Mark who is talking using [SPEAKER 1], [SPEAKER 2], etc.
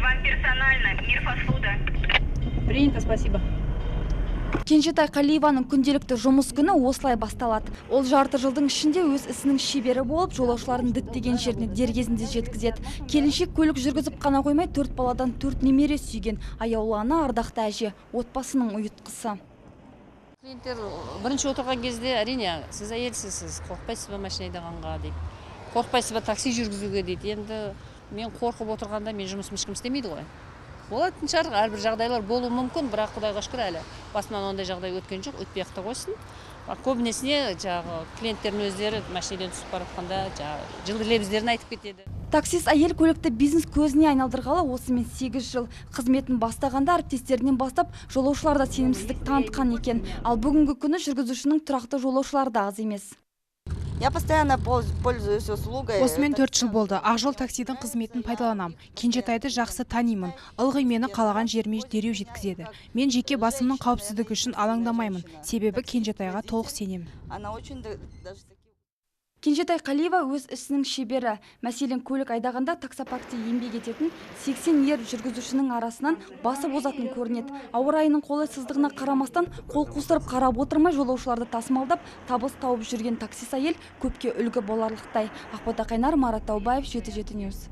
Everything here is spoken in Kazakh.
[SPEAKER 1] вам персонально. Мир фастфуда.
[SPEAKER 2] Принято, спасибо.
[SPEAKER 3] Кенжетай Қалиеваның күнделікті жұмыс күні осылай басталады. Ол жарты жылдың ішінде өз ісінің шебері болып, жолаушыларын діттеген жеріне дер кезінде жеткізеді. Келіншек көлік жүргізіп қана қоймай, 4 баладан 4 немере сүйген. Аяулы ана, ардақты әже, отбасының ұйытқысы.
[SPEAKER 4] Клиенттер бірінші отырған кезде, әрине, сіз әйелсіз, сіз қорқпайсыз ба машина айдағанға дейді. Қорқпайсыз ба такси жүргізуге дейді. Енді мен қорқып отырғанда мен жұмысым ешкім істемейді ғой. Болатын шығар, әрбір жағдайлар болуы мүмкін, бірақ Құдайға шүкір әлі басымнан ондай жағдай өткен жоқ, өтпей ақ та қойсын. Көбінесіне жаңағы клиенттердің өздері машинадан түсіп бара жатқанда жылы лебіздерін айтып кетеді.
[SPEAKER 3] Таксист әйел көлікті бизнес көзіне айналдырғалы осымен 8 жыл. Қызметін бастағанда әріптестерінен бастап жолаушыларда сенімсіздік танытқан екен. Ал бүгінгі күні жүргізушінің тұрақты жолаушылары да аз емес.
[SPEAKER 5] Я постоянно пользуюсь услугой.
[SPEAKER 6] Осымен 4 жыл болды. Ақжол таксидің қызметін пайдаланам. Кенжетайды жақсы танимын. Ылғи мені қалаған жеріме дереу жеткізеді. Мен жеке басымның қауіпсіздігі үшін алаңдамаймын. Себебі Кенжетайға толық сенемін.
[SPEAKER 5] Она очень
[SPEAKER 3] Кенжетай Қалиева өз ісінің шебері. Мәселен, көлік айдағанда таксопаркте еңбек ететін 80 ер жүргізушінің арасынан басып озатын көрінеді. Ауа райының қолайсыздығына қарамастан қол қусырып қарап отырмай жолаушыларды тасымалдап, табыс тауып жүрген таксист әйел көпке үлгі боларлықтай. Ақбота Қайнар, Марат Таубаев, 7-7 News.